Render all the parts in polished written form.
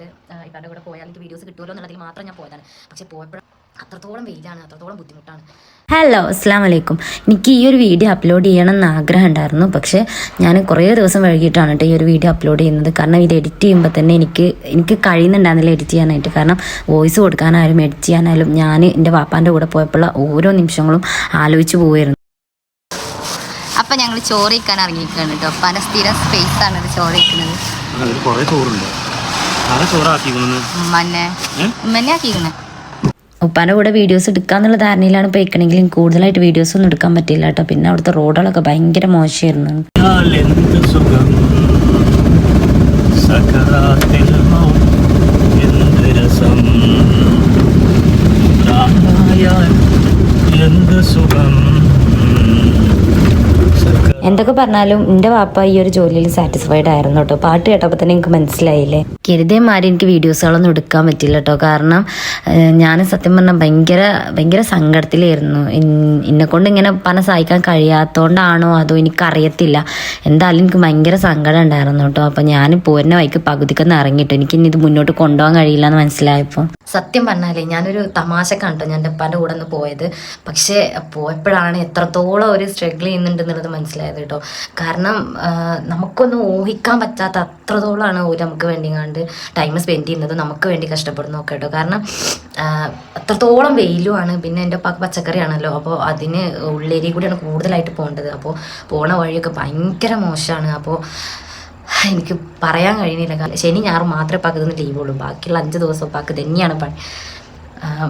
വേണ്ടിയിട്ട് ഇക്കാരുടെ കൂടെ പോയാൽ എനിക്ക് വീഡിയോസ് കിട്ടുമല്ലോ എന്നുള്ളതിൽ മാത്രം ഞാൻ പോയതാണ്. പക്ഷേ പോയപ്പോഴും അത്രത്തോളം വെയിലാണ്, അത്രത്തോളം ബുദ്ധിമുട്ടാണ്. ഹലോ, അസ്സാം വലൈക്കും. എനിക്ക് ഈ ഒരു വീഡിയോ അപ്ലോഡ് ചെയ്യണം എന്ന് ആഗ്രഹം ഉണ്ടായിരുന്നു. പക്ഷേ ഞാൻ കുറേ ദിവസം വൈകിട്ടാണ് കേട്ടോ ഈ ഒരു വീഡിയോ അപ്ലോഡ് ചെയ്യുന്നത്. കാരണം ഇത് എഡിറ്റ് ചെയ്യുമ്പോൾ തന്നെ എനിക്ക് കഴിയുന്നുണ്ടായിരുന്നില്ല എഡിറ്റ് ചെയ്യാനായിട്ട്. കാരണം വോയിസ് കൊടുക്കാനായാലും എഡിറ്റ് ചെയ്യാനായാലും ഞാൻ എൻ്റെ വാപ്പാൻ്റെ കൂടെ പോയപ്പോഴുള്ള ഓരോ നിമിഷങ്ങളും ആലോചിച്ച് പോവുമായിരുന്നു. അപ്പം ഞങ്ങൾ ചോറ് വയ്ക്കാൻ ഇറങ്ങിയിരിക്കുകയാണ് കേട്ടോ. അപ്പം അതിൻ്റെ സ്ഥിരം സ്പേസ് ആണ് ഇത് ചോറ് വയ്ക്കുന്നത്. ഉമ്മന്നെ ആക്കിയിരിക്കുന്നത്. ഉപ്പാൻ്റെ കൂടെ വീഡിയോസ് എടുക്കാന്നുള്ള ധാരണയിലാണ് പോയിക്കണമെങ്കിൽ കൂടുതലായിട്ട് വീഡിയോസ് ഒന്നും എടുക്കാൻ പറ്റില്ല കേട്ടോ. പിന്നെ അവിടുത്തെ റോഡുകളൊക്കെ ഭയങ്കര മോശമായിരുന്നു. എന്തൊക്കെ പറഞ്ഞാലും എൻ്റെ വാപ്പ ഈ ഒരു ജോലിയിൽ സാറ്റിസ്ഫൈഡ് ആയിരുന്നു കേട്ടോ. പാട്ട് കേട്ടപ്പോൾ തന്നെ എനിക്ക് മനസ്സിലായില്ലേ. കരുതേമാരി എനിക്ക് വീഡിയോസുകളൊന്നും എടുക്കാൻ പറ്റില്ല കേട്ടോ. കാരണം ഞാൻ സത്യം പറഞ്ഞാൽ ഭയങ്കര സങ്കടത്തിലായിരുന്നു. എന്നെക്കൊണ്ട് ഇങ്ങനെ പണം സഹായിക്കാൻ കഴിയാത്തതുകൊണ്ടാണോ അതോ എനിക്കറിയത്തില്ല. എന്തായാലും എനിക്ക് ഭയങ്കര സങ്കടം ഉണ്ടായിരുന്നു കേട്ടോ. അപ്പം ഞാൻ പോരുന്ന വഴിക്ക് പകുതിക്കൊന്ന് ഇറങ്ങിട്ടോ. എനിക്കിനി ഇത് മുന്നോട്ട് കൊണ്ടുപോകാൻ കഴിയില്ല എന്ന് മനസ്സിലായപ്പോൾ. സത്യം പറഞ്ഞാലേ ഞാനൊരു തമാശക്കാണ് കേട്ടോ ഞാൻ എൻ്റെ ഉപ്പാൻ്റെ കൂടെ ഒന്ന് പോയത്. പക്ഷേ പോയപ്പോഴാണ് എത്രത്തോളം ഒരു സ്ട്രഗിൾ ചെയ്യുന്നുണ്ടെന്നുള്ളത് മനസ്സിലായത് കേട്ടോ. കാരണം നമുക്കൊന്നും ഊഹിക്കാൻ പറ്റാത്ത അത്രത്തോളമാണ് ഒരു നമുക്ക് വേണ്ടി കണ്ട് ടൈം സ്പെൻഡ് ചെയ്യുന്നത്, നമുക്ക് വേണ്ടി കഷ്ടപ്പെടുന്നതൊക്കെ കേട്ടോ. കാരണം അത്രത്തോളം വെയിലുമാണ്. പിന്നെ എൻ്റെ ഉപ്പാക്ക് പച്ചക്കറിയാണല്ലോ, അപ്പോൾ അതിന് ഉള്ളേരിയ കൂടിയാണ് കൂടുതലായിട്ട് പോകേണ്ടത്. അപ്പോൾ പോണ വഴിയൊക്കെ ഭയങ്കര മോശമാണ്. അപ്പോൾ എനിക്ക് പറയാൻ കഴിയുന്നില്ല. ശനി ഞായർ മാത്രമേ ഉപ്പാക്ക് ഇതൊന്ന് ലീവുള്ളൂ. ബാക്കിയുള്ള 5 ദിവസം ഉപ്പാക്ക് തന്നെയാണ് പണി.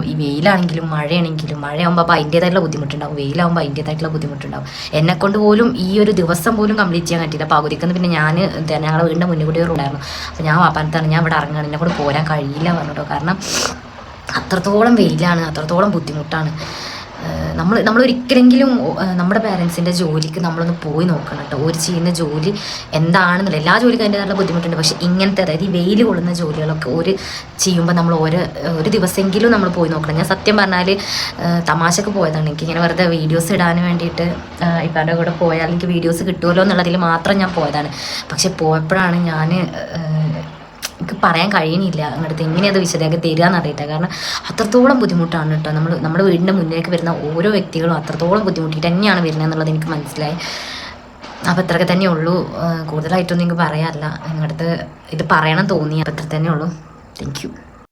ഈ വെയിലാണെങ്കിലും മഴയാകുമ്പോൾ അപ്പോൾ അതിൻ്റേതായിട്ടുള്ള ബുദ്ധിമുട്ടുണ്ടാവും, വെയിലാകുമ്പോൾ അതിൻ്റേതായിട്ടുള്ള ബുദ്ധിമുട്ടുണ്ടാവും. എന്നെക്കൊണ്ട് പോലും ഈ ഒരു ദിവസം പോലും കംപ്ലീറ്റ് ചെയ്യാൻ പറ്റില്ല. പകുതിക്കുന്ന പിന്നെ ഞങ്ങളുടെ വീടിൻ്റെ മുന്നിൽ കൂടി ഉണ്ടായിരുന്നു. അപ്പോൾ ഞാൻ വാപ്പാനത്താണ് ഞാൻ ഇവിടെ ഇറങ്ങുകയാണ്, എന്നെ കൂടെ പോരാൻ കഴിയില്ല പറഞ്ഞിട്ടോ. കാരണം അത്രത്തോളം വെയിലാണ്, അത്രത്തോളം ബുദ്ധിമുട്ടാണ്. നമ്മൾ ഒരിക്കലെങ്കിലും നമ്മുടെ പാരൻസിൻ്റെ ജോലിക്ക് നമ്മളൊന്ന് പോയി നോക്കണം കേട്ടോ. ഒരു ചെയ്യുന്ന ജോലി എന്താണെന്നില്ല, എല്ലാ ജോലിക്കും അതിൻ്റെതായിട്ടുള്ള ബുദ്ധിമുട്ടുണ്ട്. പക്ഷേ ഇങ്ങനത്തെ അതായത് ഈ വെയിൽ കൊള്ളുന്ന ജോലികളൊക്കെ ചെയ്യുമ്പോൾ നമ്മൾ ഒരു ദിവസമെങ്കിലും നമ്മൾ പോയി നോക്കണം. ഞാൻ സത്യം പറഞ്ഞാൽ തമാശക്ക് പോയതാണ്. എനിക്കിങ്ങനെ വെറുതെ വീഡിയോസ് ഇടാൻ വേണ്ടിയിട്ട് ഇപ്പം കൂടെ പോയാൽ എനിക്ക് വീഡിയോസ് കിട്ടുമല്ലോ എന്നുള്ളതിൽ മാത്രം ഞാൻ പോയതാണ്. പക്ഷെ പോയപ്പോഴാണ് എനിക്ക് പറയാൻ കഴിയുന്നില്ല അങ്ങോട്ട് എങ്ങനെയത് വിശദമാക്കി തരികയെന്ന് അറിയില്ല. കാരണം അത്രത്തോളം ബുദ്ധിമുട്ടാണ് കേട്ടോ. നമ്മുടെ വീടിൻ്റെ മുന്നിലേക്ക് വരുന്ന ഓരോ വ്യക്തികളും അത്രത്തോളം ബുദ്ധിമുട്ടിയിട്ട് തന്നെയാണ് വരുന്നത് എന്നുള്ളത് എനിക്ക് മനസ്സിലായി. അപ്പോൾ ഇത്രയൊക്കെ തന്നെ ഉള്ളൂ. കൂടുതലായിട്ടൊന്നും എനിക്ക് പറയാറില്ല. നിങ്ങളുടെ ഇത് പറയണം തോന്നി. അപ്പോൾ ഇത്ര തന്നെ ഉള്ളൂ. Thank you.